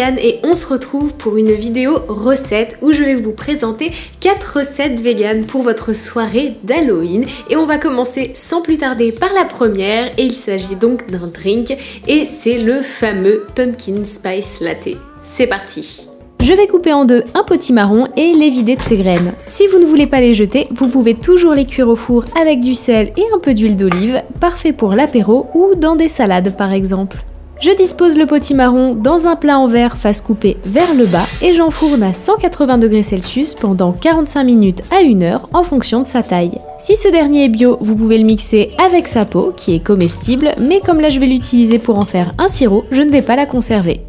Morgane et on se retrouve pour une vidéo recette où je vais vous présenter 4 recettes véganes pour votre soirée d'Halloween. Et on va commencer sans plus tarder par la première et il s'agit donc d'un drink et c'est le fameux Pumpkin Spice Latte. C'est parti! Je vais couper en deux un potimarron et les vider de ses graines. Si vous ne voulez pas les jeter, vous pouvez toujours les cuire au four avec du sel et un peu d'huile d'olive, parfait pour l'apéro ou dans des salades par exemple. Je dispose le potimarron dans un plat en verre face coupée vers le bas et j'enfourne à 180 degrés Celsius pendant 45 minutes à 1 heure en fonction de sa taille. Si ce dernier est bio, vous pouvez le mixer avec sa peau qui est comestible, mais comme là je vais l'utiliser pour en faire un sirop, je ne vais pas la conserver.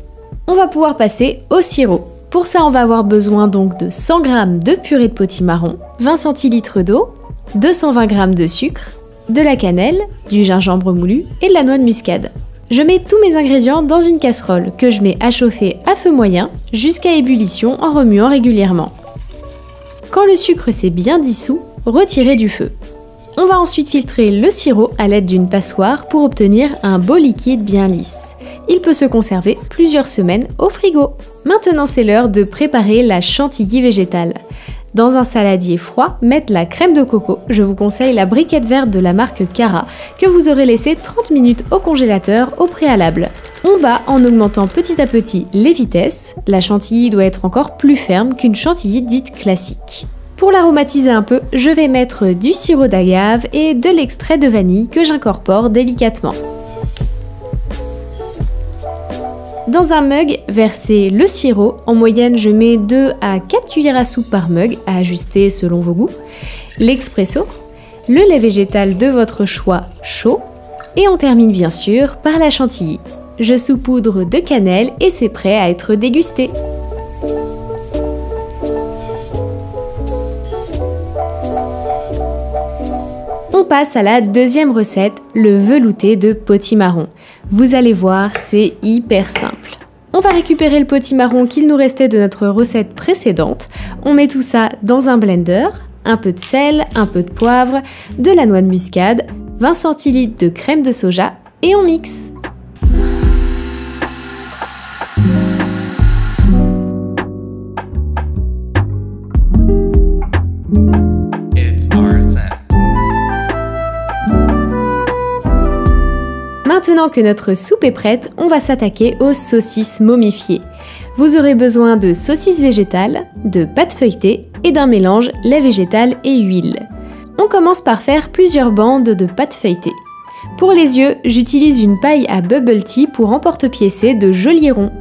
On va pouvoir passer au sirop. Pour ça, on va avoir besoin donc de 100 g de purée de potimarron, 20 centilitres d'eau, 220 g de sucre, de la cannelle, du gingembre moulu et de la noix de muscade. Je mets tous mes ingrédients dans une casserole que je mets à chauffer à feu moyen jusqu'à ébullition en remuant régulièrement. Quand le sucre s'est bien dissous, retirez du feu. On va ensuite filtrer le sirop à l'aide d'une passoire pour obtenir un beau liquide bien lisse. Il peut se conserver plusieurs semaines au frigo. Maintenant c'est l'heure de préparer la chantilly végétale. Dans un saladier froid, mettre la crème de coco. Je vous conseille la briquette verte de la marque Cara que vous aurez laissé 30 minutes au congélateur au préalable. On bat en augmentant petit à petit les vitesses. La chantilly doit être encore plus ferme qu'une chantilly dite classique. Pour l'aromatiser un peu, je vais mettre du sirop d'agave et de l'extrait de vanille que j'incorpore délicatement. Dans un mug, versez le sirop. En moyenne, je mets 2 à 4 cuillères à soupe par mug, à ajuster selon vos goûts. L'expresso, le lait végétal de votre choix chaud. Et on termine bien sûr par la chantilly. Je saupoudre de cannelle et c'est prêt à être dégusté. On passe à la deuxième recette, le velouté de potimarron. Vous allez voir, c'est hyper simple. On va récupérer le potimarron qu'il nous restait de notre recette précédente. On met tout ça dans un blender, un peu de sel, un peu de poivre, de la noix de muscade, 20 centilitres de crème de soja et on mixe. Maintenant que notre soupe est prête, on va s'attaquer aux saucisses momifiées. Vous aurez besoin de saucisses végétales, de pâte feuilletée et d'un mélange lait végétal et huile. On commence par faire plusieurs bandes de pâte feuilletée. Pour les yeux, j'utilise une paille à bubble tea pour emporte-piécer de jolis ronds.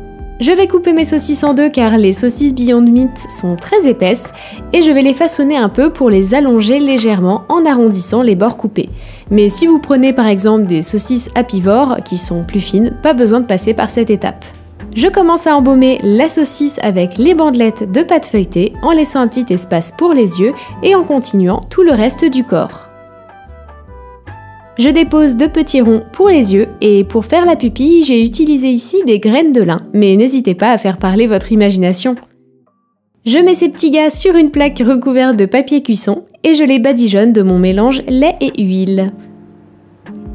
Je vais couper mes saucisses en deux car les saucisses Beyond Meat sont très épaisses et je vais les façonner un peu pour les allonger légèrement en arrondissant les bords coupés. Mais si vous prenez par exemple des saucisses apivores qui sont plus fines, pas besoin de passer par cette étape. Je commence à embaumer la saucisse avec les bandelettes de pâte feuilletée en laissant un petit espace pour les yeux et en continuant tout le reste du corps. Je dépose 2 petits ronds pour les yeux et pour faire la pupille, j'ai utilisé ici des graines de lin, mais n'hésitez pas à faire parler votre imagination. Je mets ces petits gars sur une plaque recouverte de papier cuisson et je les badigeonne de mon mélange lait et huile.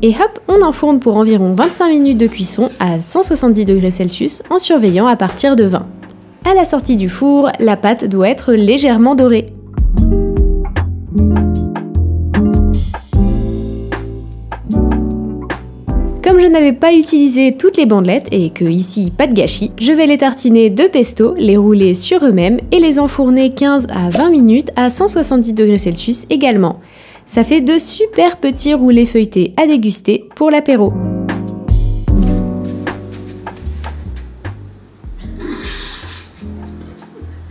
Et hop, on enfourne pour environ 25 minutes de cuisson à 170 degrés Celsius en surveillant à partir de 20. À la sortie du four, la pâte doit être légèrement dorée. Comme je n'avais pas utilisé toutes les bandelettes et que ici pas de gâchis, je vais les tartiner de pesto, les rouler sur eux-mêmes et les enfourner 15 à 20 minutes à 170 degrés Celsius également. Ça fait de super petits roulés feuilletés à déguster pour l'apéro.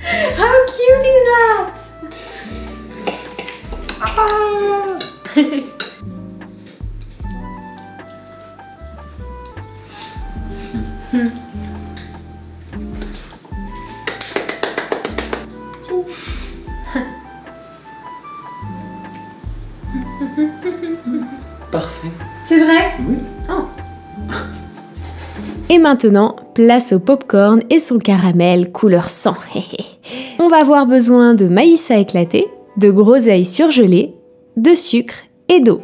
How cute is that? Ah. Parfait. C'est vrai? Oui. Oh. Et maintenant, place au popcorn et son caramel couleur sang. On va avoir besoin de maïs à éclater, de groseilles surgelées, de sucre et d'eau.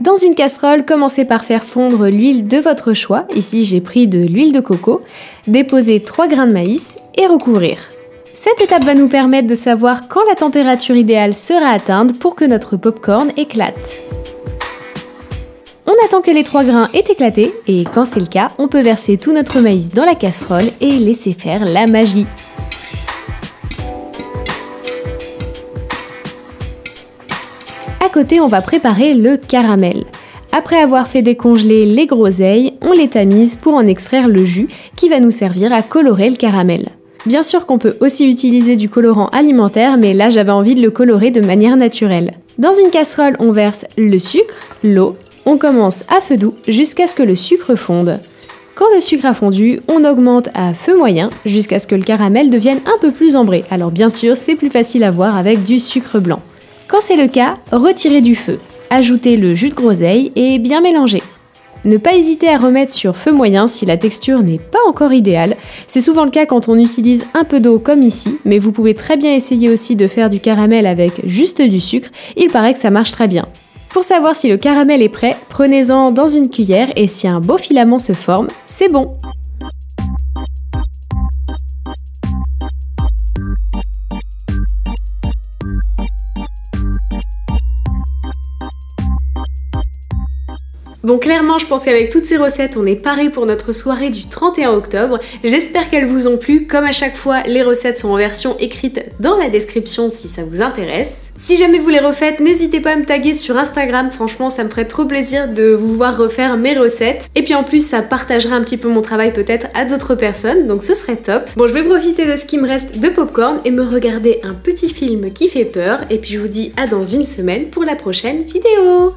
Dans une casserole, commencez par faire fondre l'huile de votre choix. Ici, j'ai pris de l'huile de coco. Déposez 3 grains de maïs et recouvrir. Cette étape va nous permettre de savoir quand la température idéale sera atteinte pour que notre popcorn éclate. On attend que les 3 grains aient éclaté et quand c'est le cas, on peut verser tout notre maïs dans la casserole et laisser faire la magie. À côté, on va préparer le caramel. Après avoir fait décongeler les groseilles, on les tamise pour en extraire le jus qui va nous servir à colorer le caramel. Bien sûr qu'on peut aussi utiliser du colorant alimentaire, mais là j'avais envie de le colorer de manière naturelle. Dans une casserole, on verse le sucre, l'eau, on commence à feu doux jusqu'à ce que le sucre fonde. Quand le sucre a fondu, on augmente à feu moyen jusqu'à ce que le caramel devienne un peu plus ambré. Alors bien sûr, c'est plus facile à voir avec du sucre blanc. Quand c'est le cas, retirez du feu, ajoutez le jus de groseille et bien mélanger. Ne pas hésiter à remettre sur feu moyen si la texture n'est pas encore idéale. C'est souvent le cas quand on utilise un peu d'eau comme ici, mais vous pouvez très bien essayer aussi de faire du caramel avec juste du sucre, il paraît que ça marche très bien. Pour savoir si le caramel est prêt, prenez-en dans une cuillère et si un beau filament se forme, c'est bon. Bon, clairement, je pense qu'avec toutes ces recettes, on est paré pour notre soirée du 31 octobre. J'espère qu'elles vous ont plu. Comme à chaque fois, les recettes sont en version écrite dans la description si ça vous intéresse. Si jamais vous les refaites, n'hésitez pas à me taguer sur Instagram. Franchement, ça me ferait trop plaisir de vous voir refaire mes recettes. Et puis en plus, ça partagera un petit peu mon travail peut-être à d'autres personnes, donc ce serait top. Bon, je vais profiter de ce qui me reste de popcorn et me regarder un petit film qui fait peur. Et puis je vous dis à dans une semaine pour la prochaine vidéo.